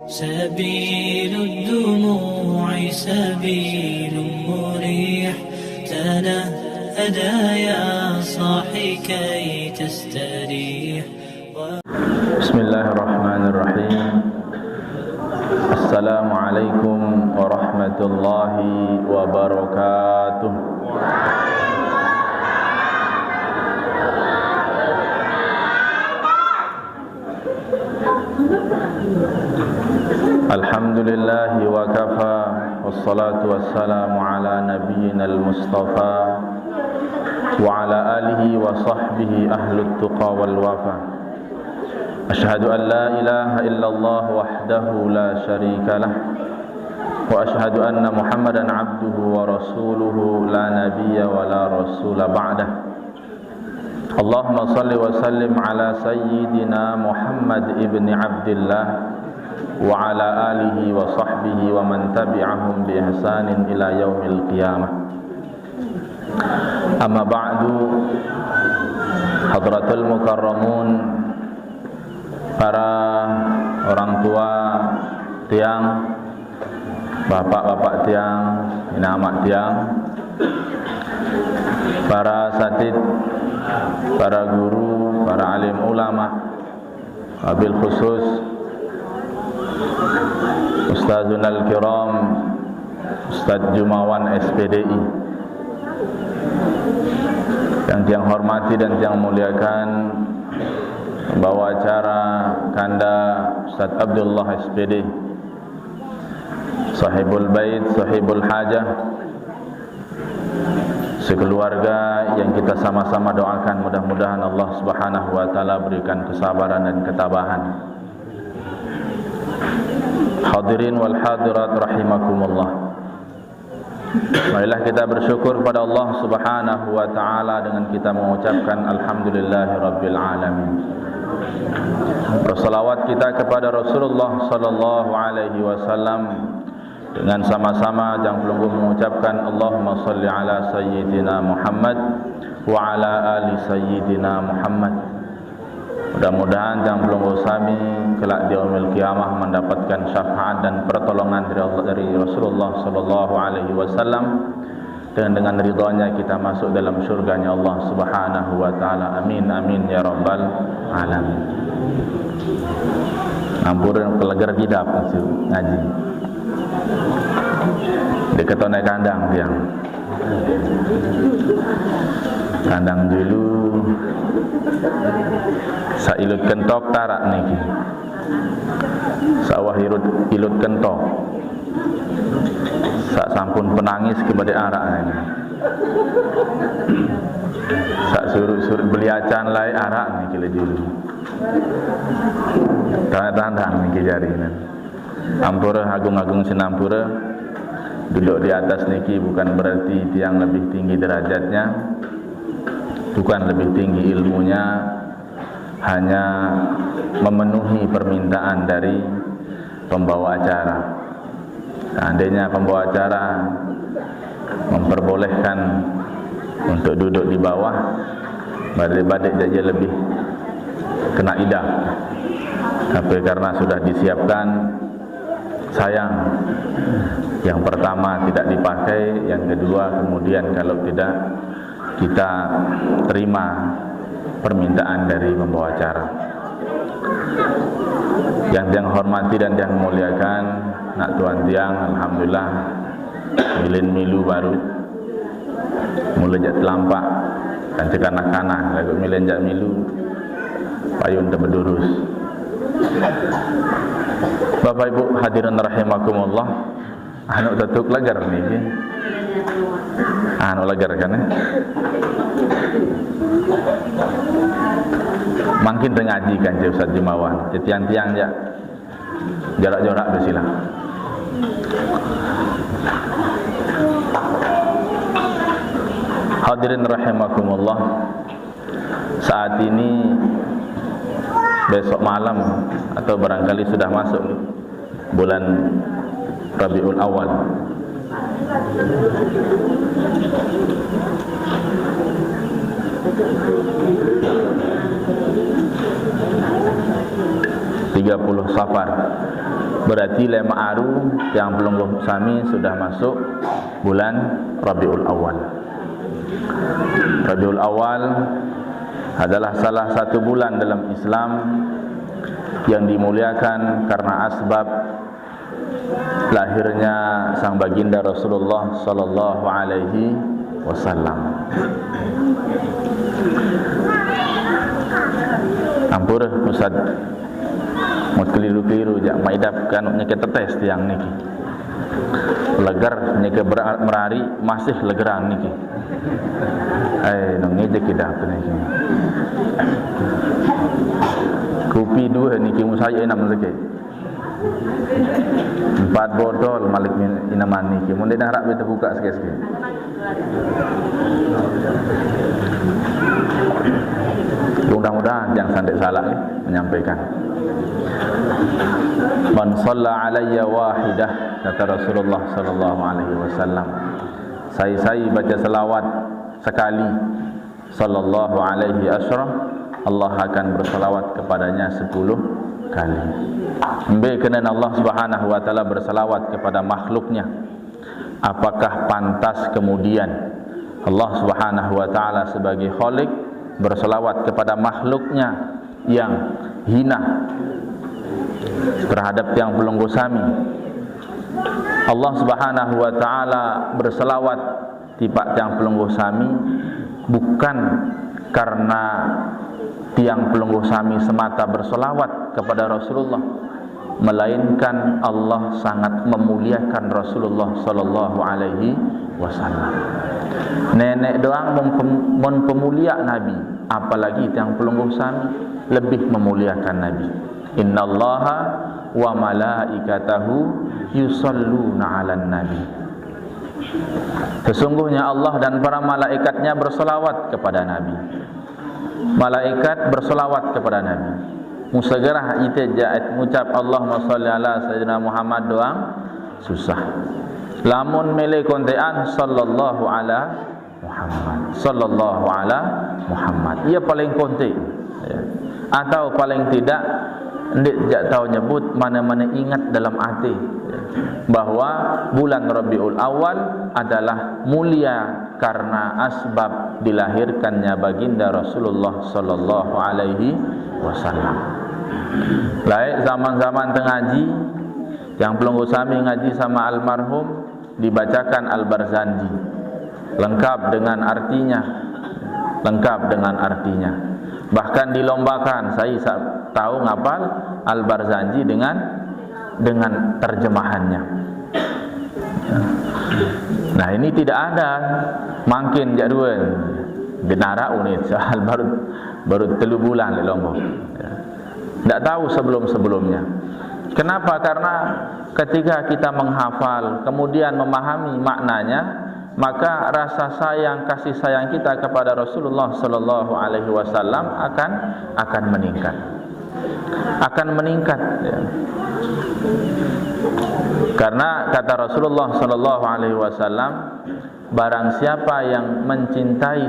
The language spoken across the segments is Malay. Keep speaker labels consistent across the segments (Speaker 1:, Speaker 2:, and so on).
Speaker 1: سبيل الدموع سبيل مريح تنهدى يا صاحي كي تستريح.
Speaker 2: بسم الله الرحمن الرحيم. السلام عليكم ورحمة الله وبركاته. Alhamdulillahi wa kafa, wassalatu wassalamu ala nabiyyina al-mustafa wa ala alihi wa sahbihi ahlut tuqa wal wafa. Ashhadu an la ilaha illallah wahdahu la sharika lah wa ashhadu anna Muhammadan abduhu wa rasuluhu la nabiyya wa la rasula ba'dah. Allahumma salli wa sallim ala sayyidina Muhammad ibni Abdillah wa ala alihi wa sahbihi wa man tabi'ahum bi ihsanin ila yaumil qiyamah. Amma ba'du, hadratul mukarramun, para orang tua tiang, bapak-bapak tiang, inamak tiang, para asatid, para guru, para alim ulama, wabil khusus Ustazun al-Kiram, Ustaz Jumawan SPDI, yang hormati dan yang muliakan pembawa acara Kanda Ustaz Abdullah SPD, Sahibul Bait, Sahibul Hajah, sekeluarga yang kita sama-sama doakan mudah-mudahan Allah Subhanahu wa taala berikan kesabaran dan ketabahan. Hadirin wal hadirat rahimakumullah. Marilah kita bersyukur pada Allah Subhanahu wa taala dengan kita mengucapkan alhamdulillahirabbil alamin. Bersalawat kita kepada Rasulullah sallallahu alaihi wasallam dengan sama-sama jangan pelunggu mengucapkan Allahumma salli ala sayyidina Muhammad wa ala ali sayyidina Muhammad. Mudah-mudahan yang belum sami kelak di yaumil qiyamah mendapatkan syafaat dan pertolongan dari Rasulullah sallallahu alaihi wasallam, dan dengan ridhonya kita masuk dalam surganya Allah Subhanahu wa taala. Amin amin ya rabbal alamin. Ngampurun keleger gidap ngaji. Deketone kandang tiang. Kandang dulu sailut kentok tarak niki, sawah ilut kentok, sak sampun penangis kepada arak ini, sak suruh beli acan lai arak niki le dulu, tanda-tanda niki jari ini. Ampura agung-agung sinampura duduk di atas niki bukan berarti tiang lebih tinggi derajatnya, bukan lebih tinggi ilmunya, hanya memenuhi permintaan dari pembawa acara. Seandainya pembawa acara memperbolehkan untuk duduk di bawah, badik-badik saja lebih kena idah. Tapi karena sudah disiapkan, sayang. Yang pertama tidak dipakai, yang kedua kemudian kalau tidak kita terima permintaan dari pembawa acara. Yang hormati dan yang muliakan nak tuan tiang, alhamdulillah milin milu baru mulai jat telampak dan cekanak-kanak lagu milin jat milu payun tebedurus. Bapak Ibu hadirin rahimakumullah, anu tetuk lagar niki. Anu lagar kan ya? Makin ngaji kan Ustaz Jumawan, tiang-tiang ya. Jarak-jarak bersilah. Hadirin rahimakumullah, saat ini besok malam atau barangkali sudah masuk bulan Rabiul Awal. Tiga 30 Safar Berarti lema aru yang pelungguh sami sudah masuk bulan Rabiul Awal. Rabiul Awal adalah salah satu bulan dalam Islam yang dimuliakan karena asbab lahirnya sang baginda Rasulullah sallallahu alaihi wasallam. Ampun Ustaz, mau keliru-keliru jak maidap kan nyeke tetes tiang niki. Legar nyeke merari masih legeran niki. Nong ngeje kidah niki. Kopi dua niki musaya enam lagi. 4 botol malik inaman niki. Mun dah harap kita buka sikit-sikit. Mudah-mudahan yang sandik salah menyampaikan. Man shalla alayya wahidah, kata Rasulullah sallallahu alaihi wasallam. Saya baca selawat sekali sallallahu alaihi asyra, Allah akan berselawat kepadanya 10 kali. Ambil kerana Allah Subhanahu wa taala berselawat kepada makhluknya, apakah pantas kemudian Allah Subhanahu wa taala sebagai Khalik berselawat kepada makhluknya yang hina terhadap yang pelunggu sami? Allah Subhanahu wa taala berselawat tiba tiang pelunggu sami bukan karena tiang pelunggu sami semata berselawat kepada Rasulullah, melainkan Allah sangat memuliakan Rasulullah sallallahu alaihi wasallam. Nenek doang mempemulia Nabi, apalagi tiang pelunggu sami lebih memuliakan Nabi. Innallaha wa malaikatahu yusalluna 'alan nabi. Sesungguhnya Allah dan para malaikatnya berselawat kepada Nabi. Malaikat berselawat kepada Nabi. Musagerah itu jaat mengucap Allahumma salli ala sayyidina Muhammad doang susah. Lamun mele kontean sallallahu ala Muhammad, sallallahu ala Muhammad, ia paling konte ya. Atau paling tidak ndik jak tahu nyebut, mana-mana ingat dalam hati ya, bahwa bulan Rabiul Awal adalah mulia karena asbab dilahirkannya baginda Rasulullah sallallahu alaihi wasallam. Lain zaman-zaman tengaji yang pelunggu sami ngaji sama almarhum dibacakan Al-Barzanji lengkap dengan artinya, bahkan dilombakan. Saya tahu ngapal Al-Barzanji dengan terjemahannya. Nah, ini tidak ada makin jaduan genara unit soal baru 3 bulan lombok. Tidak tahu sebelum-sebelumnya. Kenapa? Karena ketika kita menghafal kemudian memahami maknanya, maka rasa sayang, kasih sayang kita kepada Rasulullah sallallahu alaihi wasallam akan meningkat. Ya. Karena kata Rasulullah sallallahu alaihi wasallam, barang siapa yang mencintai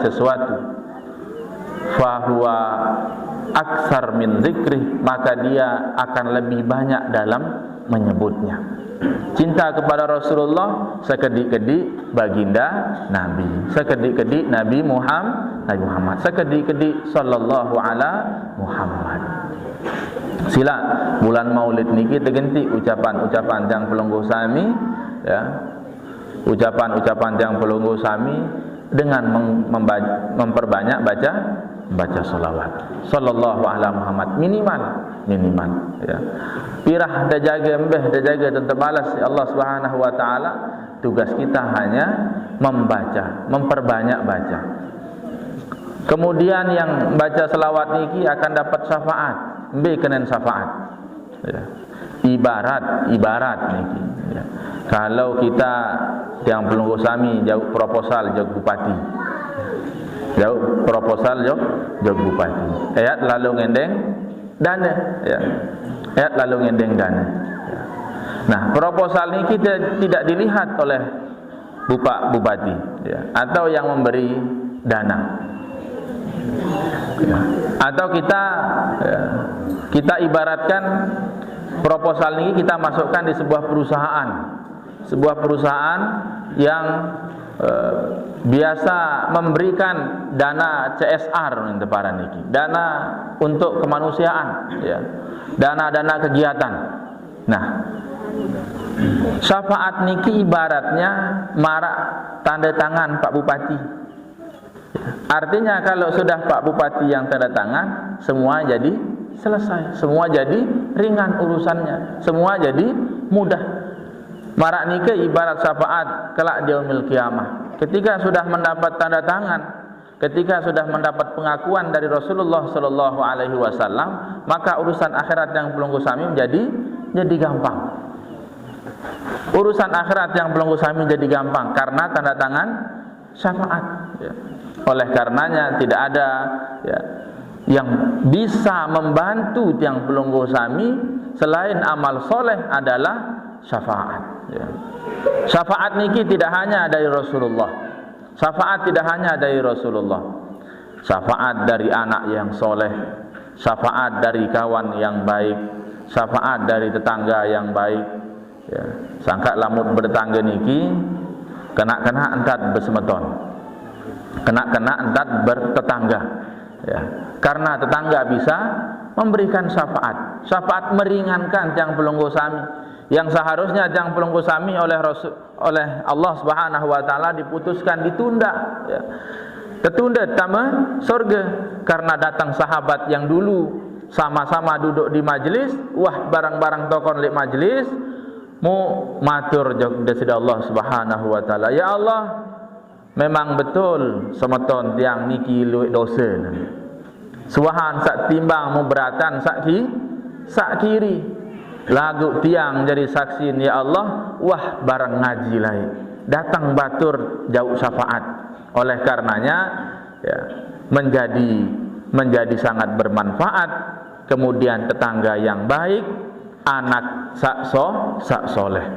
Speaker 2: sesuatu, fahuwa aksar min zikri, maka dia akan lebih banyak dalam menyebutnya. Cinta kepada Rasulullah sekedik-kedik baginda Nabi, sekedik-kedik Nabi Muhammad, sekedik-kedik sallallahu ala Muhammad. Sila bulan Maulid niki tergenti ucapan-ucapan yang pelungguh sami ya. Ucapan-ucapan yang pelungguh sami dengan memperbanyak baca salawat sallallahu ala Muhammad minimal ya. Pirah dah jaga tentu balas Allah Subhanahu wa taala. Tugas kita hanya memperbanyak baca. Kemudian yang baca selawat niki akan dapat syafaat, kenen syafaat ya. Ibarat niki ya. Kalau kita yang pelungguh sami jauh proposal jauh bupati, ayat lalu ngendeng dana ya. Nah, proposal ini kita tidak dilihat oleh bupati ya, atau yang memberi dana. Ya. Atau kita ibaratkan proposal ini kita masukkan di sebuah perusahaan yang biasa memberikan dana CSR untuk para niki, dana untuk kemanusiaan, ya, dana kegiatan. Nah, syafaat niki ibaratnya marak tanda tangan Pak Bupati. Artinya kalau sudah Pak Bupati yang tanda tangan, semua jadi selesai, semua jadi ringan urusannya, semua jadi mudah. Marak nike ibarat syafaat kelak di yaumil kiamah. Ketika sudah mendapat tanda tangan, ketika sudah mendapat pengakuan dari Rasulullah sallallahu alaihi wasallam, maka urusan akhirat yang belum kusami jadi gampang. Urusan akhirat yang belum kusami jadi gampang karena tanda tangan syafaat, ya. Oleh karenanya tidak ada, ya, yang bisa membantu yang belum kusami selain amal soleh adalah syafaat, ya. Syafaat niki tidak hanya dari Rasulullah. Syafaat tidak hanya dari Rasulullah. Syafaat dari anak yang soleh, syafaat dari kawan yang baik, syafaat dari tetangga yang baik, ya. Sangka lamut bertangga niki kena entat bersemeton, kena entat bertetangga, ya. Karena tetangga bisa memberikan syafaat. Syafaat meringankan yang belum kusami, yang seharusnya yang belum kusami oleh Allah Subhanahu wa taala diputuskan ditunda, ya. Tertunda tama surga karena datang sahabat yang dulu sama-sama duduk di majlis, wah barang-barang tokon lek majlis mu matur desida Allah Subhanahu wa taala, ya Allah, memang betul semeton tiang niki luwih dosa. Suahan sak timbang mu beratan sak kiri. Lagu tiang jadi saksi, ya Allah, wah barang ngaji lain datang batur jauh syafaat. Oleh karenanya, ya, menjadi sangat bermanfaat. Kemudian tetangga yang baik, anak sak soleh.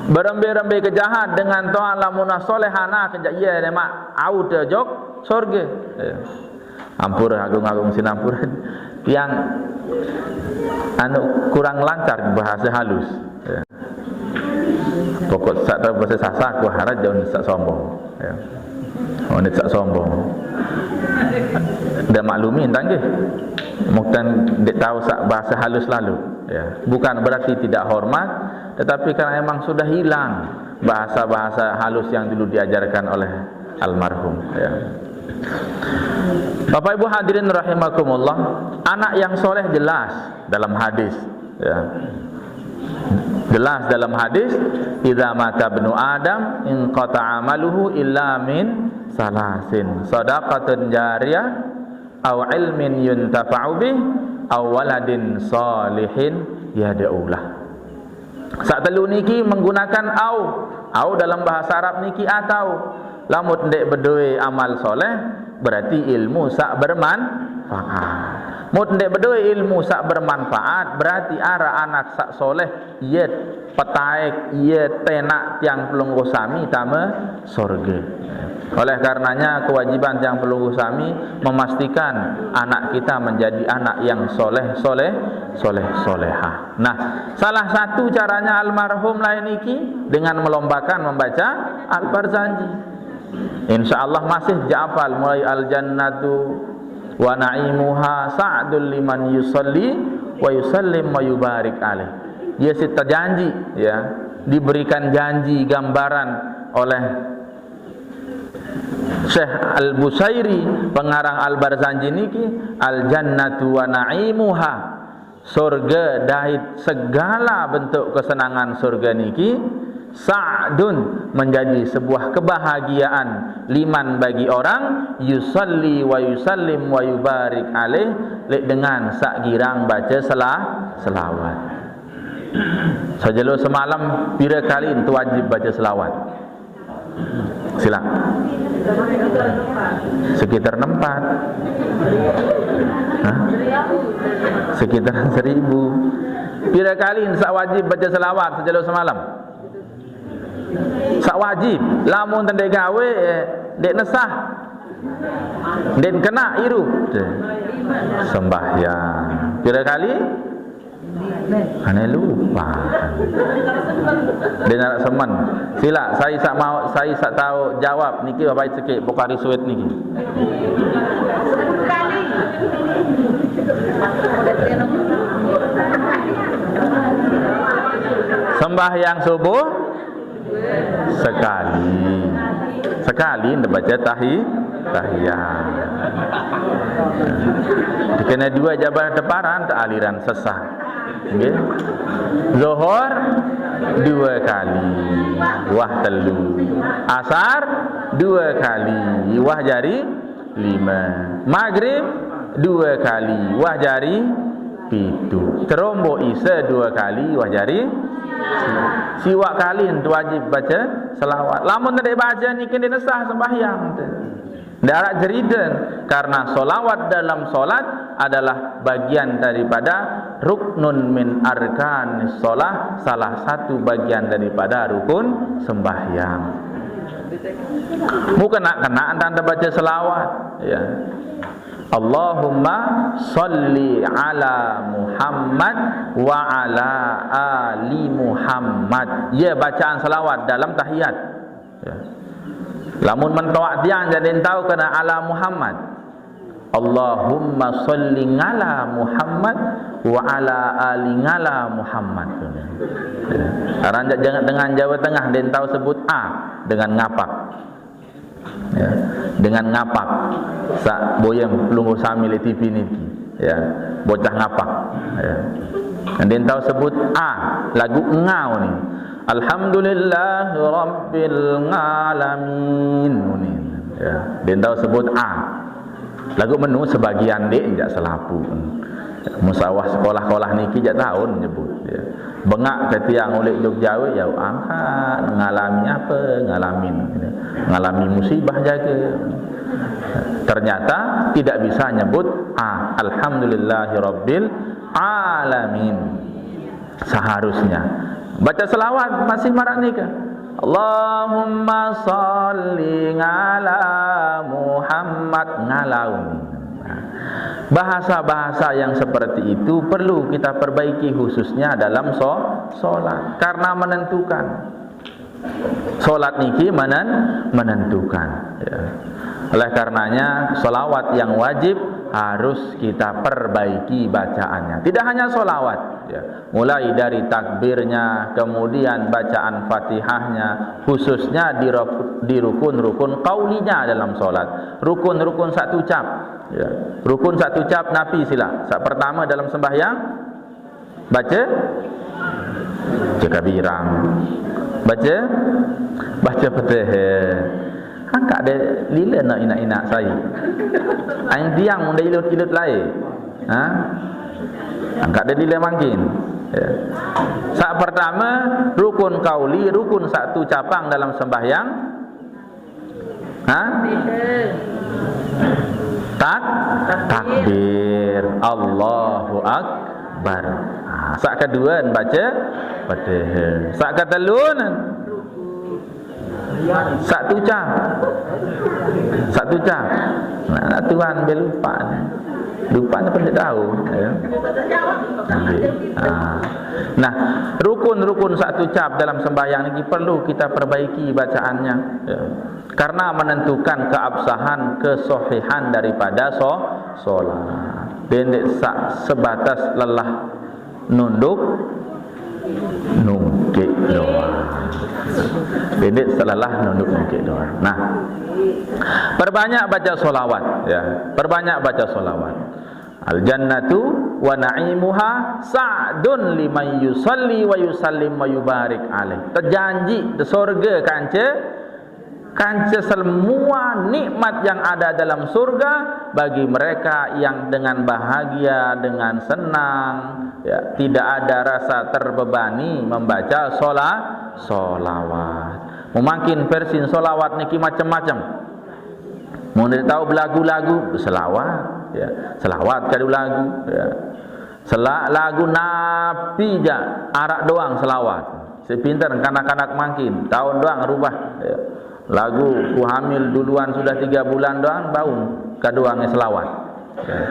Speaker 2: Berembe-rembe kejahat dengan toa lamunah soleh anak kejak iya lemak au jok surga. Ya. Ampura agung-agung sinampura yang kurang lancar bahasa halus, ya. Pokok sak bahasa sasak ku harap jauh sak sombong, ya. Oh ni sak sombong. Dah maklumin tangge. Mungkin dia tahu sak bahasa halus lalu, ya. Bukan berarti tidak hormat, tetapi karena memang sudah hilang bahasa-bahasa halus yang dulu diajarkan oleh almarhum, ya. Bapak Ibu hadirin rahimakumullah, anak yang soleh jelas dalam hadis, ya. Jelas dalam hadis, idza mata ibnu adam inqata amaluhu illa min salasin, shadaqatun jariyah aw ilmin yuntafa'u bih aw waladin salihin yad'ulah. Sak telu niki menggunakan au dalam bahasa Arab niki atau lamut ndek bedoi amal soleh berarti ilmu sak bermanfaat. Mut ndek bedoi ilmu sak bermanfaat berarti ara anak sak soleh iet petaik iet tenak tiang pelunggu sami tama surga. Oleh karenanya kewajiban yang pelunggu sami memastikan anak kita menjadi anak yang solehah. Nah, salah satu caranya almarhum lain iki dengan melombakan membaca Al-Barzanji. InsyaAllah masih jafal mulai al-jannatu wa na'imuha sa'dul liman yusalli wa yusallim wa yubarik alaih. Dia sita janji, ya, diberikan janji gambaran oleh Syekh Al-Busairi pengarang Al-Barzanji niki, al-jannatu wa na'imuha, surga dahit segala bentuk kesenangan surga niki, sa'dun menjadi sebuah kebahagiaan liman bagi orang yusalli wa yusallim wa yubarik alaih dengan sak girang baca selawat. Sejelo semalam pira kali itu wajib baca selawat? Sila. Sekitar 4. Sekitar 1000. Pira kali sak wajib baca selawat sejelo semalam? Sak wajib. Lamun tendek gawe dek nesah Den kena iru sembahyang. Kira kali ane lupa. Dia nak semen. Sila saya sak tahu jawab niki baik sikit Bukhari suit niki. Sembahyang subuh sekali ndak baca tahiyat. Dikena dua jabatan deparan tak aliran sesah. Okay. Zuhur 2 kali, wah telu. Asar 2 kali, wah jari 5. Maghrib 2 kali, wah jari 7. Terombo Isya 2 kali, wah jari siwak kali itu wajib baca selawat. Lamun tak baca ni kena sah sembahyang. Darat jeriden karena solawat dalam solat adalah bagian daripada ruknun min arkanis solah, salah satu bagian daripada rukun sembahyang. Bukan nak kena anda baca selawat, ya. Allahumma salli ala Muhammad wa ala ali Muhammad. Ya, bacaan selawat dalam tahiyat, ya. Lamun mentawak tiang jadi tahu kena ala Muhammad. Allahumma salli ala Muhammad wa ala ali ala Muhammad. Karena jangan dengan Jawa Tengah dia tahu sebut a dengan ngapak. Ya, dengan ngapak. Sak boyem pelunggu sami le TV niki. Ya, bocah ngapak. Ya. Dia tahu sebut a lagu ngau ni. Alhamdulillah Rabbil Alamin. Ya, dia tahu sebut a. Lagu menu sebagian dek jak selapu. Musawah sekolah-sekolah niki jak tahun nyebut, ya. Bengak ke tiang oleh Jogja ya angkat ngalami apa? Ngalami musibah jaga. Ternyata tidak bisa nyebut Alhamdulillahi Rabbil Alamin. Seharusnya baca selawat masih marah nikah. Allahumma salli ala Muhammad ngalaun. Bahasa-bahasa yang seperti itu perlu kita perbaiki khususnya dalam solat karena menentukan. Solat niki menentukan, ya. Oleh karenanya solawat yang wajib harus kita perbaiki bacaannya. Tidak hanya solawat, ya. Mulai dari takbirnya, kemudian bacaan fatihahnya, khususnya di rukun-rukun qaulinya dalam solat. Rukun-rukun satu ucap, ya. Rukun satu ucap napi sila. Saat pertama dalam sembahyang baca kabirang, baca Fatihah. Angkat dia lila nak inak-inak saya. Aing tiang mun dia ilut-ilut lain. Ha? Angkat dia lila makin. Ya. Saat pertama rukun qauli, rukun satu capang dalam sembahyang. Ha? Takbir. Allahu akbar. Saat kedua baca Fatihah. Saat ketelun satu ucap. Nah, Tuhan belupa. Lupa ni pun tak tahu, ya. Nah, rukun-rukun satu ucap dalam sembahyang ini perlu kita perbaiki bacaannya, ya. Karena menentukan keabsahan, kesohihan daripada solat. Dendek sebatas lelah nunduk nungkik doa. Dendek selalah nunduk doa. Nah, perbanyak baca solawat, ya. Perbanyak baca solawat. Al jannatu wa na'imuha sa'dun liman yusalli wa yusallim wa yubarik alaih. Terjanji di surga kanca semua nikmat yang ada dalam surga bagi mereka yang dengan bahagia, dengan senang, ya, tidak ada rasa terbebani membaca solawat. Mungkin versi solawat niki macam-macam. Mau tahu lagu-lagu selawat, ya, selawat kadu lagu, ya. Lagu Nabi ja arak doang selawat. Sepintar kanak-kanak makin tahun doang rubah, ya. Lagu ku hamil duluan sudah 3 bulan doang baun kaduange selawat. Ya.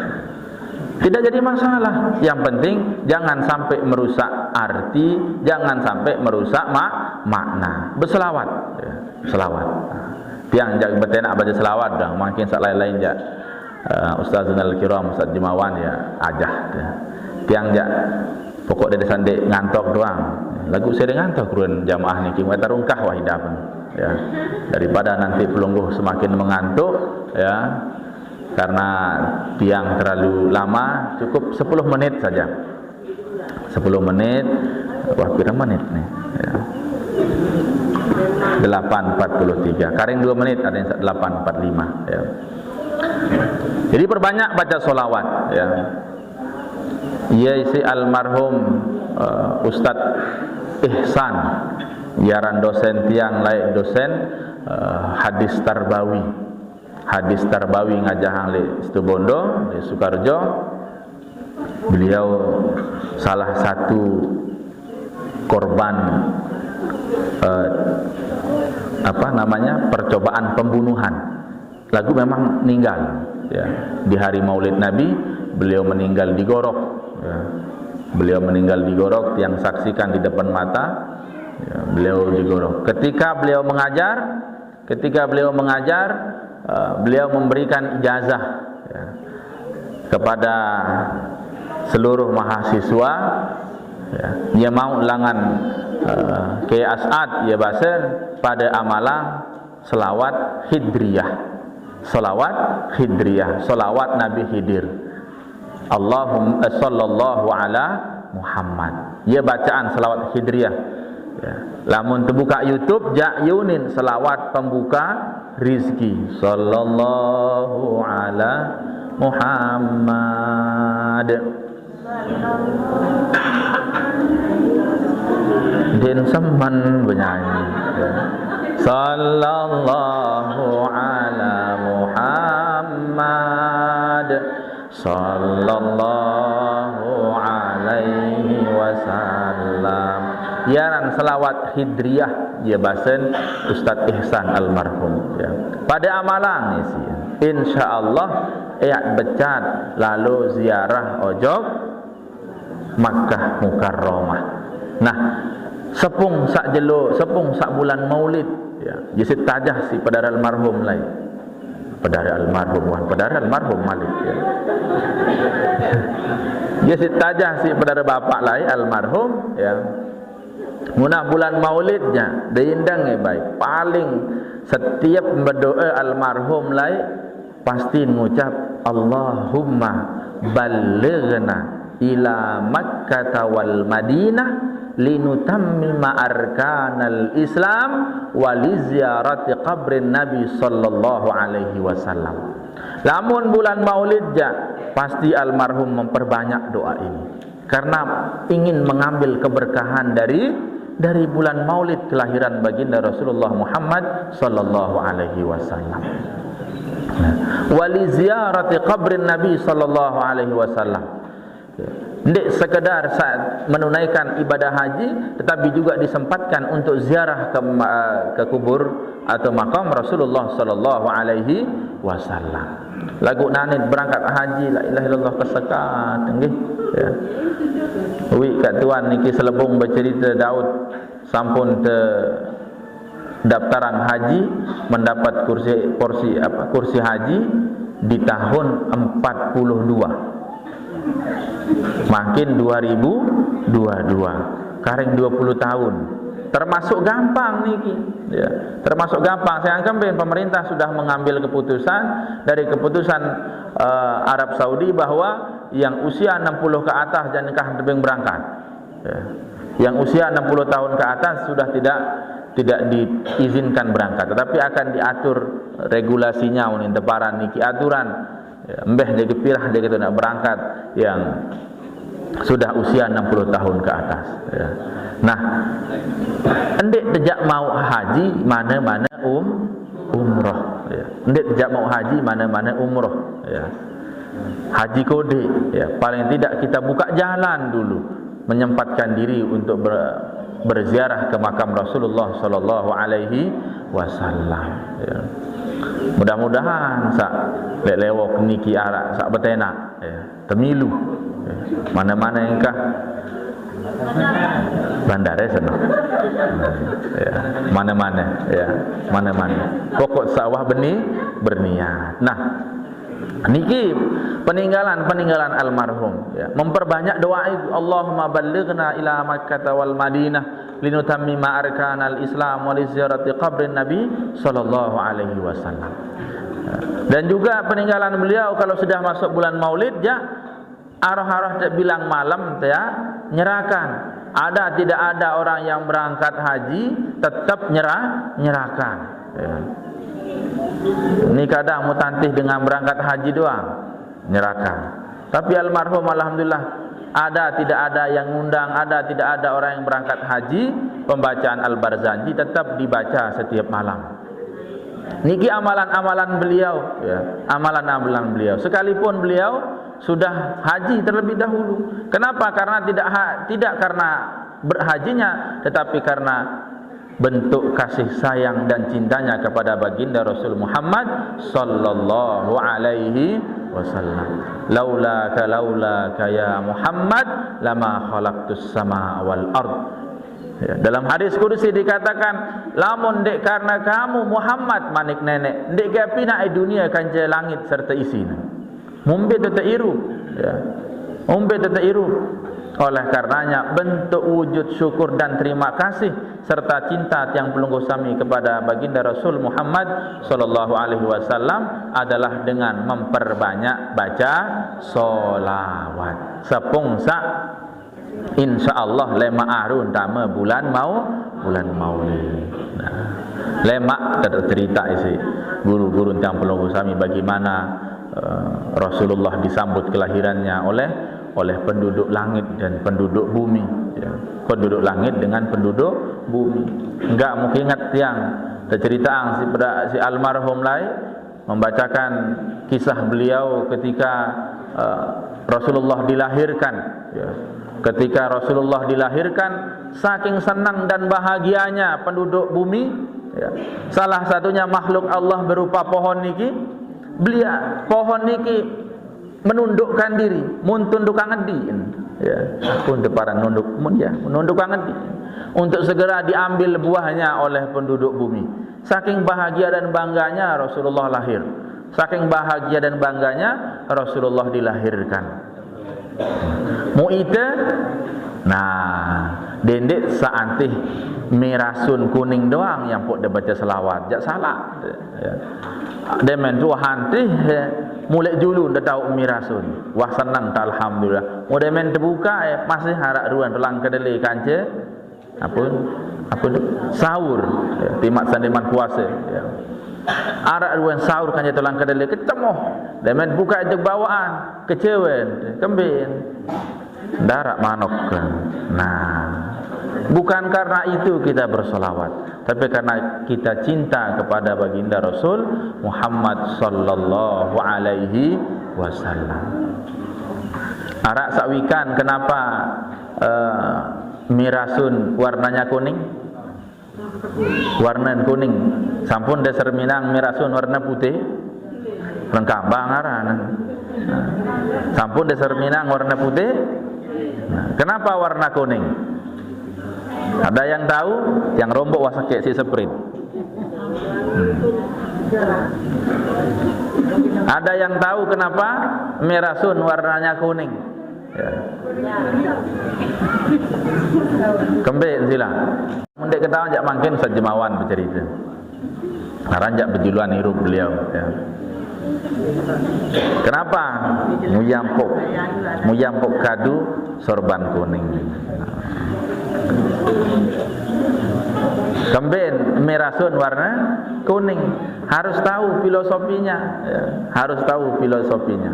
Speaker 2: Tidak jadi masalah. Yang penting jangan sampai merusak arti, jangan sampai merusak makna. Berselawat, ya, selawat. Tiang jak betenak baca selawat dah, makin sak lain-lain jak. Ustazun al-kiram Ustaz Jimawan ya ajah. Ya. Tiang jak pokok dari sandek ngantok doang. Lagu saya ngantok kurun jamaah niki kita rungkah wahidah pun. Ya. Daripada nanti pelungguh semakin mengantuk, ya. Karena tiang terlalu lama, cukup 10 menit saja. 10 menit, wah berapa menit nih? Ya. 8.43. Karing 2 menit, ada yang 8.45. Ya. Jadi perbanyak baca solawat. Ya. Ia isi almarhum Ustadz Ihsan, yaran dosen tiang lain dosen hadis tarbawi. Hadis tarbawi ngajahang li Situbondo, di Sukarjo. Beliau salah satu korban percobaan pembunuhan. Lagu memang meninggal ya. Di hari Maulid Nabi beliau meninggal di Gorok ya. Beliau meninggal di Gorok, yang saksikan di depan mata ya, beliau di Gorok. Ketika beliau mengajar beliau memberikan ijazah ya, kepada seluruh mahasiswa ya, dia mau ulangan ke As'ad ya bahasa pada amalan selawat hidriyah, selawat Nabi Khidir, Allahumma sallallahu ala Muhammad. Ya bacaan selawat hidriyah ya. Lamun terbuka YouTube jak yunin selawat pembuka rizki sallallahu ala Muhammad. Din seman bernyanyi ya. Sallallahu ala Muhammad sallallahu alaihi wasallam. Yaran selawat hidriyah ya basen Ustadz Ihsan almarhum ya. Pada amalan ni sih insyaallah ayat becat lalu ziarah ojok Makkah Mukarramah. Nah, sepung sak bulan Maulid ya. Jisit tajah si pada almarhum lain. Pada almarhum Malik ya. Jisit tajah si pada bapak lain almarhum ya. Munah bulan Maulidnya diindang baik. Paling setiap berdoa almarhum lain pasti mengucap Allahumma ballighna ila Makkah wal Madinah linutammima arkanal Islam wa li ziyarati qabrin Nabi sallallahu alaihi wasallam. Lamun bulan Maulidnya pasti almarhum memperbanyak doa ini karena ingin mengambil keberkahan dari bulan Maulid kelahiran baginda Rasulullah Muhammad sallallahu alaihi wasallam. Wa li ziyarati qabrin Nabi sallallahu alaihi wasallam. Tidak sekedar saat menunaikan ibadah haji, tetapi juga disempatkan untuk ziarah ke kubur atau makam Rasulullah sallallahu alaihi wasallam. Lagu nanit berangkat haji la ilaha illallah kesekat nggih ya. Wi kat tuan niki selebung bercerita Daud sampun te daftaran haji mendapat kursi haji di tahun 42. Makin 2022 karing 20 tahun termasuk gampang niki ya, termasuk gampang. Saya anggap pemerintah sudah mengambil keputusan dari keputusan Arab Saudi bahwa yang usia 60 ke atas jangan nikah tebing berangkat ya. Yang usia 60 tahun ke atas sudah tidak diizinkan berangkat, tetapi akan diatur regulasinya unin teparan niki aturan ya, mbeh dia pirah dia gitu nak berangkat yang sudah usia 60 tahun ke atas ya. Nah, endek tejak mau haji mana-mana umroh ya. Endek tejak mau haji mana-mana umroh ya. Haji kode ya, paling tidak kita buka jalan dulu menyempatkan diri untuk berziarah ke makam Rasulullah sallallahu alaihi wasallam. Ya. Mudah-mudahan sak lewok niki arak sak betena ya. Temilu ya. Mana-mana yang kah bandare sana ya. Mana-mana ya. Mana-mana pokok sawah berniat. Nah, niki peninggalan almarhum ya. Memperbanyak doa itu, Allahumma ballighna ila Makkah wal Madinah linutammima arkanal Islam wa li ziyarati qabrin Nabi sallallahu alaihi wasallam. Dan juga peninggalan beliau kalau sudah masuk bulan Maulid ya, arah-arah bilang malam ya, nyerahkan. Ada tidak ada orang yang berangkat haji tetap nyerahkan ya. Ini kadang mutantih dengan berangkat haji doang nyerahkan. Tapi almarhum alhamdulillah ada tidak ada yang ngundang, ada tidak ada orang yang berangkat haji, pembacaan Al-Barzanji tetap dibaca setiap malam. Niki amalan-amalan beliau ya, amalan-amalan beliau. Sekalipun beliau sudah haji terlebih dahulu. Kenapa? Karena tidak karena berhajinya, tetapi karena bentuk kasih sayang dan cintanya kepada baginda Rasul Muhammad sallallahu alaihi wasallam. Laulaka ya Muhammad lama khalaqtus samaa wal ard. Ya, dalam hadis kudusi dikatakan, lamun dek karena kamu Muhammad manik nenek, dek gapina dunia kanja langit serta isina. Mumbe tata iru, ya. Mumbe tata iru. Oleh karenanya bentuk wujud syukur dan terima kasih serta cinta yang pelungguh sami kepada baginda Rasul Muhammad sallallahu alaihi wasallam adalah dengan memperbanyak baca solawat. Sepungsa insyaallah lema arun tama bulan Maulid. Nah, lemak cerita isi guru-guru yang pelungguh sami bagaimana Rasulullah disambut kelahirannya oleh penduduk langit dan penduduk bumi ya. Penduduk langit dengan penduduk bumi. Enggak mungkin ingat yang cerita si almarhum lain membacakan kisah beliau ketika Rasulullah dilahirkan ya. Ketika Rasulullah dilahirkan, saking senang dan bahagianya penduduk bumi ya. Salah satunya makhluk Allah berupa pohon niki. Beliau pohon niki menundukkan diri, mun tundukan di ya, pun deparan menundukkan di untuk segera diambil buahnya oleh penduduk bumi. Saking bahagia dan bangganya Rasulullah lahir. Saking bahagia dan bangganya Rasulullah dilahirkan. Mu'ite nah, dendek saantih mirasun kuning doang yang pok dia baca selawat, jak salah ya. Demen tu hantih mulai dulu dah tahu mirasun. Wah senang tak alhamdulillah. Mau demen terbuka masih harap ruan telang kedele kanca. Apa sahur ya, timak sandiman puasa ya. Arak ruan sahur kanca telang kedele ketemu. Demen buka itu bawaan kecewen kembin. Darak manok kan. Nah, bukan karena itu kita bersolawat, tapi karena kita cinta kepada baginda Rasul Muhammad sallallahu alaihi wasallam. Arak sakwikan kenapa mirasun warnanya kuning? Warna kuning. Sampun dasar Minang mirasun warna putih. Lengkap bangaran. Sampun dasar Minang warna putih. Nah, kenapa warna kuning? Ada yang tahu? Yang rombok wasake si sprint. Ada yang tahu kenapa mirasun warnanya kuning? Ya. Kembali sila. Mundek ketawa jak mungkin sejemawan bercerita. Naranjak berjuluan hirup beliau. Ya. Kenapa? Muyampok kadu sorban kuning. Kemben merasun warna kuning. Harus tahu filosofinya ya. Harus tahu filosofinya.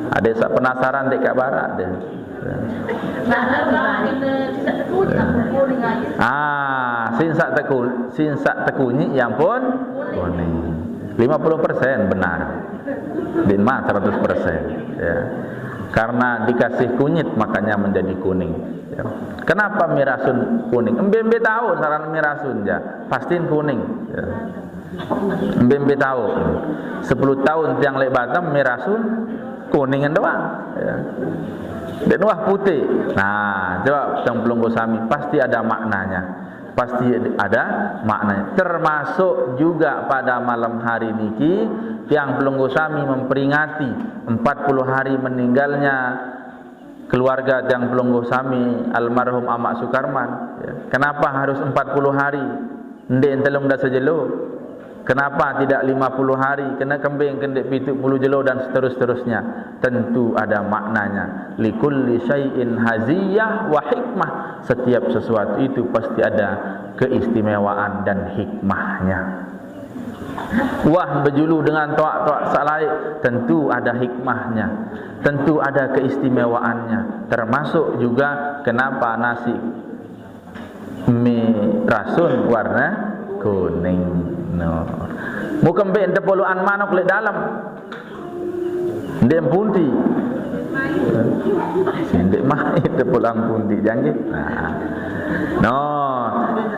Speaker 2: Ada sak penasaran dek barat deh. Sinsak tekunyi yang pun kuning. 50% benar. Dinma 100% ya. Karena dikasih kunyit makanya menjadi kuning. Ya. Kenapa mirasun kuning? Embe tahu saran mirasun ya, pastiin kuning. Ya. Embe tahu. 10 tahun tiang lek Batam mirasun kuningan doang. Ya. Dan wah putih. Nah, coba yang belum Gosami pasti ada maknanya. Pasti ada maknanya. Termasuk juga pada malam hari niki tiang belum Gosami memperingati 40 hari meninggalnya keluarga tiang belum Gosami almarhum Amak Sukarman. Ya. Kenapa harus 40 hari? Ndek entelung dah sejelo. Kenapa tidak 50 hari? Kena kembing kendek 70 jelo dan seterusnya. Tentu ada maknanya. Likulli syai'in haziyah wa hikmah. Setiap sesuatu itu pasti ada keistimewaan dan hikmahnya. Wah berjulu dengan toak-toak salaik, tentu ada hikmahnya, tentu ada keistimewaannya. Termasuk juga kenapa nasi mie rasun warna kuning. No. Muka mbek tepuluan manok lek dalam. Ndek punti. Ndek mah tepuluan punti janji. Nah. No,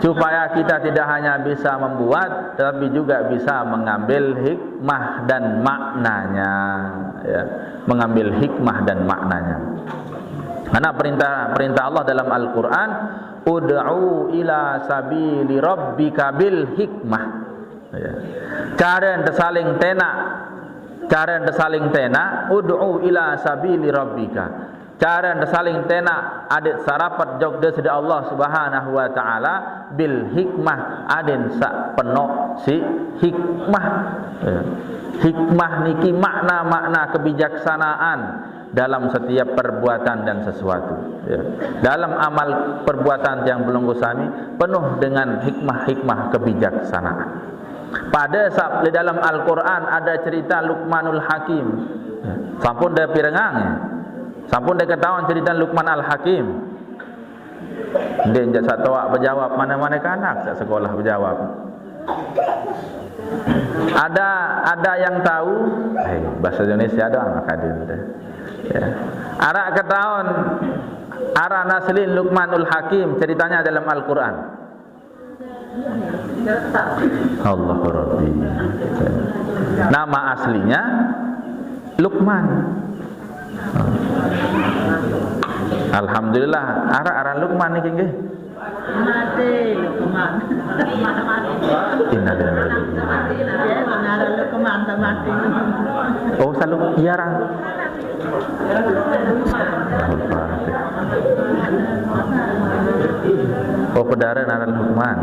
Speaker 2: supaya kita tidak hanya bisa membuat tetapi juga bisa mengambil hikmah dan maknanya, ya. Mengambil hikmah dan maknanya. Karena perintah Allah dalam Al-Qur'an, ud'u ila sabili rabbika bil hikmah. Ya. Cara yang tersaling tenak, ud'u ila sabili rabbika. Cara yang saling tenak adik sarapat jog de sida Allah Subhanahu wa taala bil hikmah aden sak penok si hikmah. Ya. Hikmah niki makna-makna kebijaksanaan dalam setiap perbuatan dan sesuatu. Ya. Dalam amal perbuatan yang belum Gosami penuh dengan hikmah-hikmah kebijaksanaan. Pada saat di dalam Al-Quran ada cerita Luqmanul Hakim. Ya. Sampun dah pirengang. Ya. Sampun dah ketahuan cerita Luqman Al-Hakim. Dia jak satu awak berjawab mana-mana kanak sak sekolah berjawab. Ada yang tahu bahasa Indonesia doang makadin. Ya. Arak ketahuan Ara Naslin Luqmanul Hakim ceritanya dalam Al-Quran. Allahu Rabbi. Nama aslinya Luqman. Alhamdulillah ara Luqman niki nggih.
Speaker 3: Mati Luqman.
Speaker 2: Innalillahi.
Speaker 3: Ya, benar Luqman mati.
Speaker 2: Oh, selalu iya ra. Oh, pedara nara Luqman.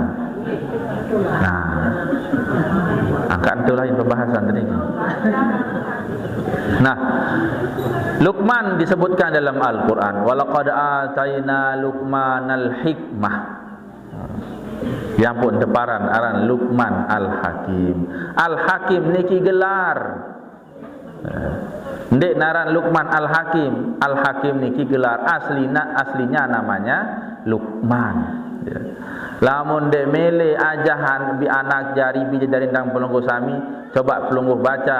Speaker 2: Nah, angkat itu lain pembahasan tadi. Nah, Luqman disebutkan dalam Al-Quran. Walaqad ataina Luqmanal hikmah. Yang pun deparan aran Luqman Al-Hakim. Al-Hakim niki gelar. Ndek naran Luqman Al-Hakim. Al-Hakim niki gelar aslinya namanya Luqman. Ya. Lamun dek mele ajahan bi anak jari bi dari ndang pelungguh sami, coba pelungguh baca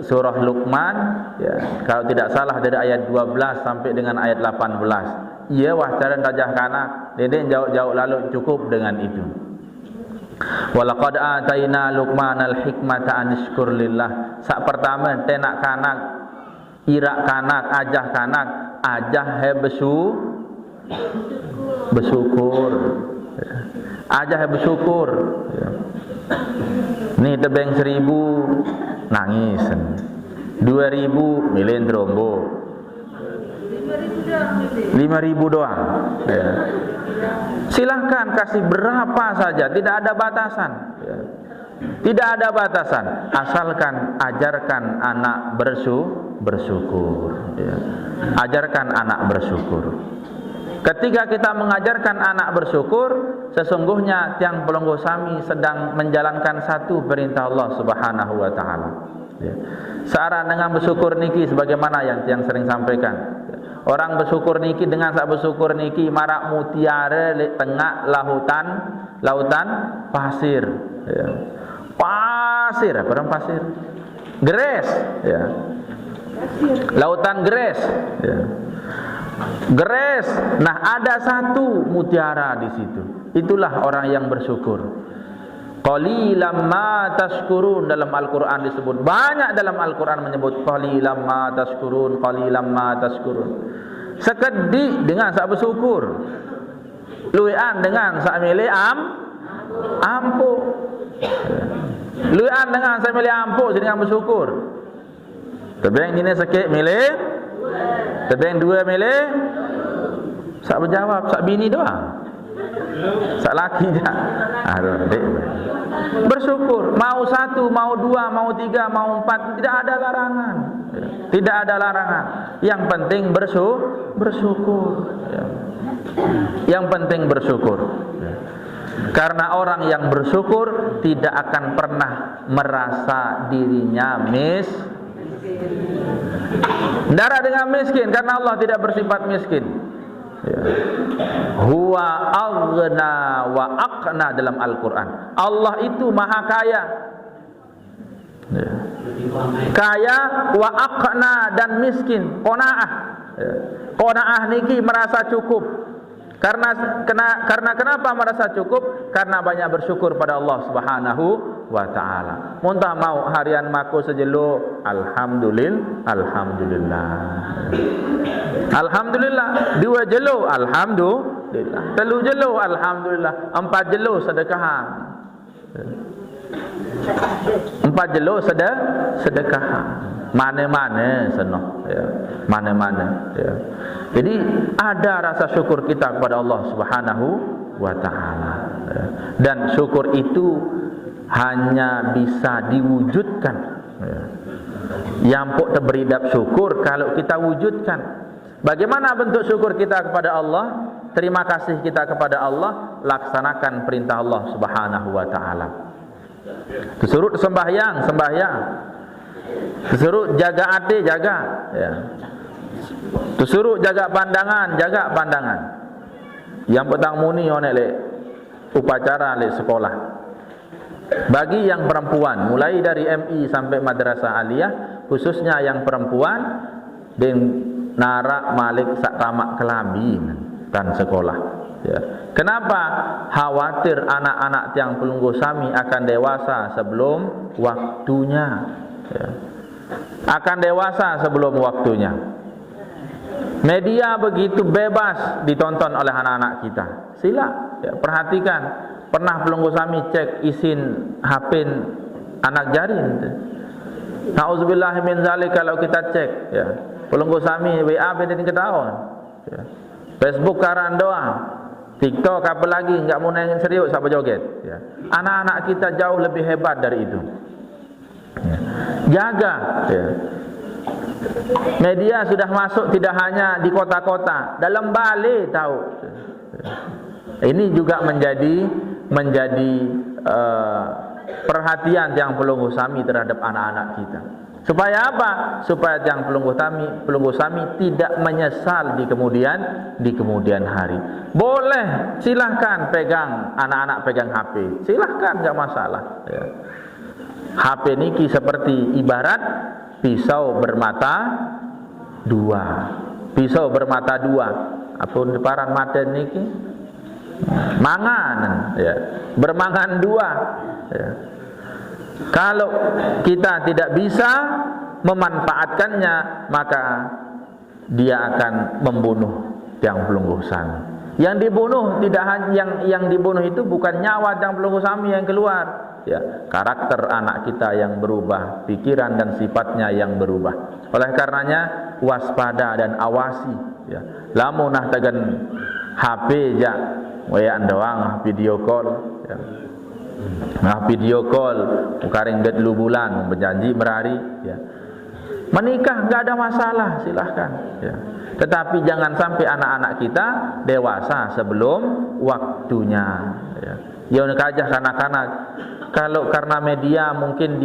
Speaker 2: surah Luqman, ya. Kalau tidak salah dari ayat 12 sampai dengan ayat 18. Iya wah cara tajah kanak, dede jauh-jauh lalu cukup dengan itu. Walaqad ataina Luqmanal hikmata anishkur lillah. Sak pertama tenak kanak, irak kanak, ajah he bersyukur. Ajah he bersyukur. Ni tebeng 1000 nangis. 2000 milen trombo. 5.000 doang. Ya. Silahkan kasih berapa saja, tidak ada batasan. Ya. Tidak ada batasan, asalkan ajarkan anak bersyukur. Ya. Ajarkan anak bersyukur. Ketika kita mengajarkan anak bersyukur, sesungguhnya tiang pelungguh sami sedang menjalankan satu perintah Allah Subhanahu wa taala. Ya. Searah dengan bersyukur niki sebagaimana yang tiang sering sampaikan. Orang bersyukur niki dengan sak bersyukur niki marak mutiara di tengah lautan pasir. Ya. Pasir, apa orang pasir? Gres, ya. Lautan gres, ya. Geres. Nah, ada satu mutiara di situ. Itulah orang yang bersyukur. Qalilam ma tashkurun, dalam Al-Quran disebut. Banyak dalam Al-Quran menyebut qalilam ma tashkurun, qalilam ma tashkurun. Sekedik dengan sak bersyukur. Luian dengan sak milih ampuh. Luian dengan sak milih ampuh dengan bersyukur. Tebeng ini sikit milih, tebeng dua milih, sak berjawab, sak bini doang. Sak laki je. Bersyukur. Mau satu, mau dua, mau tiga, mau empat, tidak ada larangan. Tidak ada larangan. Yang penting bersyukur. Yang penting bersyukur. Karena orang yang bersyukur tidak akan pernah merasa dirinya darah dengan miskin, karena Allah tidak bersifat miskin. Huwa aghna wa aqna dalam Al-Quran. Allah itu maha kaya, kaya wa aqna dan miskin. Qanaah. Qanaah niki merasa cukup. Karena kenapa merasa cukup? Karena banyak bersyukur pada Allah Subhanahu wa taala. Muntah mau harian maku sejelo, alhamdulillah. Alhamdulillah. Dua jelo, alhamdulillah. Telu jelo, alhamdulillah. Empat jelo sedekah. Empat jelo sedekah. Mana-mana senoh, ya. Mana-mana, ya. Jadi ada rasa syukur kita kepada Allah Subhanahu wa taala, ya. Dan syukur itu hanya bisa diwujudkan, ya. Yampuk teberidap syukur kalau kita wujudkan. Bagaimana bentuk syukur kita kepada Allah? Terima kasih kita kepada Allah, laksanakan perintah Allah Subhanahu wa taala. Disuruh sembahyang. Disuruh jaga hati, jaga, ya. Disuruh jaga pandangan. Yang petang muni onek le upacara le sekolah. Bagi yang perempuan, mulai dari MI sampai madrasah aliyah, khususnya yang perempuan, den narak malik sak ramak kelambi dan sekolah, ya. Kenapa? Khawatir anak-anak tiang pelunggu sami akan dewasa sebelum waktunya, ya. Akan dewasa sebelum waktunya. Media begitu bebas ditonton oleh anak-anak kita. Sila, ya, perhatikan. Pernah pelunggu sami cek isin HP anak jarin. Nauzubillah min zalik, kalau kita cek, ya. Pelunggu sami WA beden ketahuan, ya. Facebook karan doang. TikTok apa lagi, enggak mau nengin serius apa joget, ya. Anak-anak kita jauh lebih hebat dari itu. Ya. Jaga, ya. Media sudah masuk tidak hanya di kota-kota, dalam Bali tahu. Ini juga menjadi perhatian yang pelunggu sami terhadap anak-anak kita. Supaya apa? Supaya yang pelunggu sami tidak menyesal di kemudian hari. Boleh, silahkan pegang, anak-anak pegang HP, silahkan, enggak masalah, ya. HP niki seperti ibarat pisau bermata dua. Pisau bermata dua. Apun deparan mata niki mangan, ya. Bermangan dua, ya. Kalau kita tidak bisa memanfaatkannya, maka dia akan membunuh tiang pelunggu sami. Yang dibunuh tidak hanya yang dibunuh itu bukan nyawa tiang pelunggu sami yang keluar, ya, karakter anak kita yang berubah, pikiran dan sifatnya yang berubah. Oleh karenanya waspada dan awasi, ya. Lamun nah tegan HP ja wayan doang video call, ya. Nah video call ukaring det lu bulan berjanji berhari, ya. Menikah enggak ada masalah, silahkan, ya. Tetapi jangan sampai anak-anak kita dewasa sebelum waktunya, ya. Jangan kajah kanak-kanak. Kalau karena media mungkin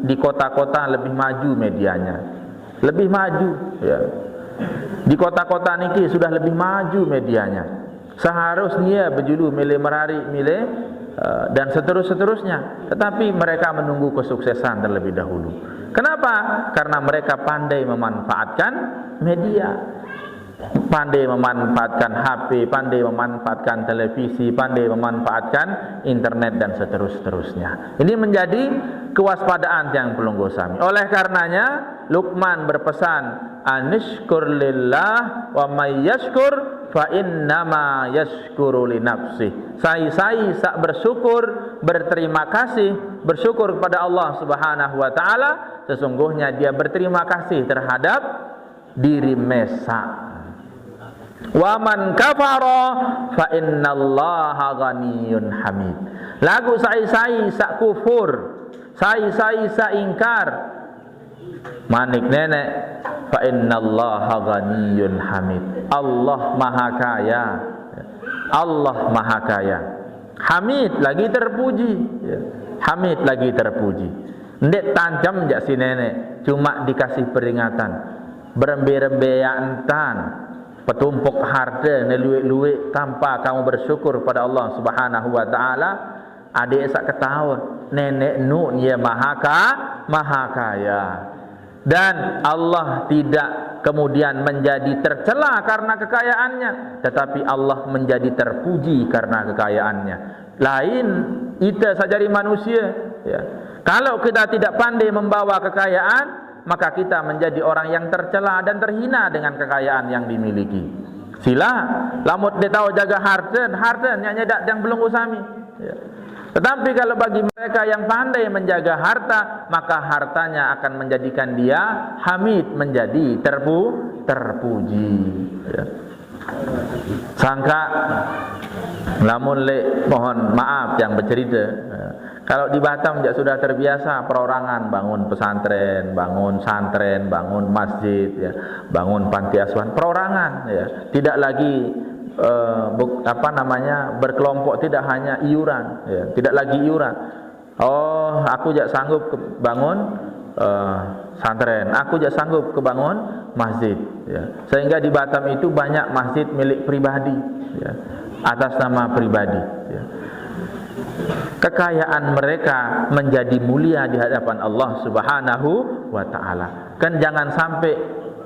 Speaker 2: di kota-kota lebih maju medianya, lebih maju, ya. Di kota-kota niki sudah lebih maju medianya. Seharusnya berjulu milih merari, milih dan seterusnya. Tetapi mereka menunggu kesuksesan terlebih dahulu. Kenapa? Karena mereka pandai memanfaatkan media. pandai memanfaatkan HP, pandai memanfaatkan televisi, pandai memanfaatkan internet dan seterusnya. Ini menjadi kewaspadaan yang perlu kami. Oleh karenanya Luqman berpesan, anishkur lillah wa may yashkur fa innama yashkuru li nafsih. Sai sak bersyukur, berterima kasih, bersyukur kepada Allah Subhanahu wa taala, sesungguhnya dia berterima kasih terhadap diri mesa. Wa man kafara fa innallaha ghaniyyun hamid. Lagu sai sak kufur, sai sak ingkar, manik nenek, fa innallaha ghaniyyun hamid. Allah maha kaya, Allah maha kaya. Hamid lagi terpuji, Hamid lagi terpuji. Ndek tancam jak si nenek, cuma dikasih peringatan. Berembe-rembe ya entan, petumpuk harta neluik-luik tanpa kamu bersyukur pada Allah Subhanahu wa taala. Adik sak ketahuan, nenek nu dia maha kaya. Dan Allah tidak kemudian menjadi tercela karena kekayaannya, tetapi Allah menjadi terpuji karena kekayaannya. Lain kita sajari manusia, ya. Kalau kita tidak pandai membawa kekayaan, maka kita menjadi orang yang tercela dan terhina dengan kekayaan yang dimiliki. Sila lamut dia tahu jaga harta nyanyi dak yang belum usami, ya. Tetapi kalau bagi mereka yang pandai menjaga harta, maka hartanya akan menjadikan dia hamid, menjadi terpuji, ya. Sangka lamun le mohon maaf yang bercerita, ya. Kalau di Batam sudah terbiasa perorangan, bangun pesantren, bangun santren, bangun masjid, ya, bangun panti asuhan, perorangan, ya. Tidak lagi berkelompok, tidak hanya iuran, ya. Tidak lagi iuran. Oh, aku jak sanggup bangun santren, aku jak sanggup kebangun masjid, ya. Sehingga di Batam itu banyak masjid milik pribadi, ya, atas nama pribadi, ya. Kekayaan mereka menjadi mulia di hadapan Allah Subhanahu wa taala. Kan jangan sampai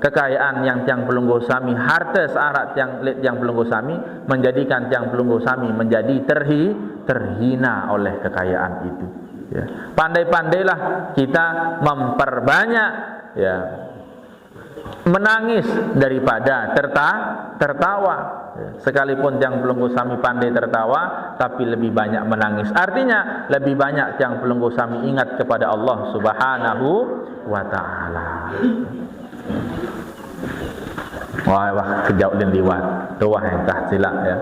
Speaker 2: kekayaan yang tiang pelunggu sami, harta searat yang pelunggu sami menjadikan tiang pelunggu sami menjadi terhina oleh kekayaan itu, ya. Pandai-pandailah kita memperbanyak, ya, menangis daripada tertawa. Sekalipun yang pelunggu sami pandai tertawa, tapi lebih banyak menangis. Artinya lebih banyak yang pelunggu sami ingat kepada Allah Subhanahu wa taala. Wah kejauh dan liwat tuah yang tah silak, ya.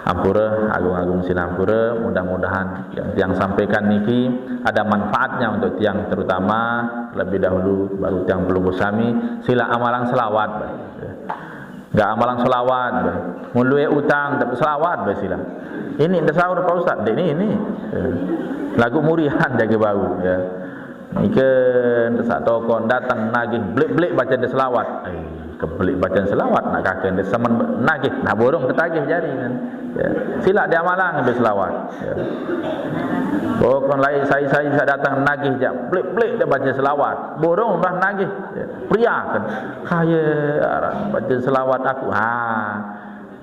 Speaker 2: Ampura agung-agung sinampura, mudah-mudahan yang sampaikan niki ada manfaatnya untuk tiang, terutama lebih dahulu baru tiang pelunggu sami sila amalan selawat, ya. Enggak amalan selawat, mulue utang tapi selawat sila. Ini tasawur Pak Ustaz, ini ya. Lagu murihan jaga bau, ya. Ikan desak tokon datang nagih blik-blik baca selawat. Kebelik baca selawat nak kakek dia semen nagih, nak borong ketagih jari kan. Ya. Sila dia amalan ambil selawat, ya. Bukan lain saya datang nagih jak blik-blik dia baca selawat. Borong bah nagih, ya. Pria kan. Kaya baca selawat aku.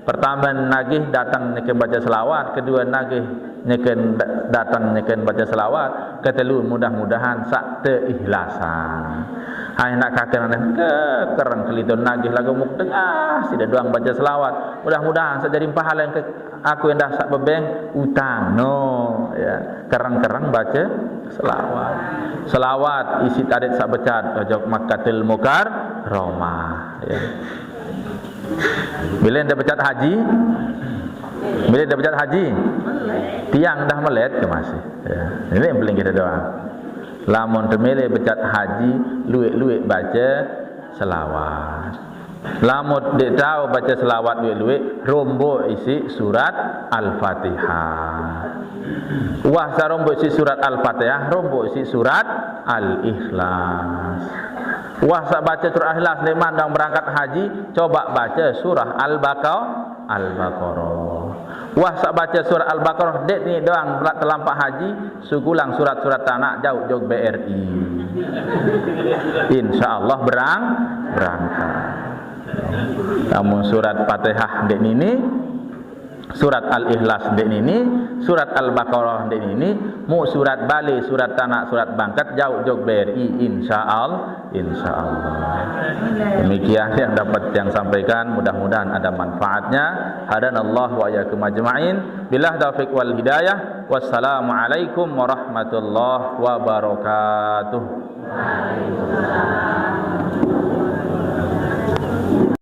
Speaker 2: Pertama nagih datang neken baca selawat, kedua nagih neken datang neken baca selawat, ketelu mudah-mudahan sak teikhlasan. Hai nak kakek kerang kelitun nagih lagu muk tengah sida doang baca selawat. Mudah-mudahan saya jadi pahala yang aku yang dah sak bebeng utang ya. Kerang-kerang baca selawat. Selawat isi tarik sak becat ojok Makkatul Mukarramah, ya. Bila dah pecat haji, tiang dah melet ke masih, ya. Ini yang paling kita doa. Lamun temele pecat haji, luik-luik baca selawat. Lamun dia tahu baca selawat luik-luik, rombo isi surat Al-Fatihah. Wah sarombo isi surat Al-Fatihah, rombo isi surat Al-Ikhlas. Wah sak baca surah Ikhlas ni mandang berangkat haji, coba baca surah Al-Baqarah. Wah sak baca surah Al-Baqarah dek ni doang terlampak haji, sugulang surat-surat tanah jauh BRI. Insyaallah berangkat. Namun surat Fatihah dek nini, surat Al-Ikhlas dek nini, surat Al-Baqarah dek nini, mu surat Bali, surat Tanak, surat Bangkat jauh jog BRI insyaallah. Demikian yang dapat yang sampaikan, mudah-mudahan ada manfaatnya. Hadanallahu wa iyyakum ajma'in. Billah taufiq wal hidayah. Wassalamualaikum warahmatullahi wabarakatuh.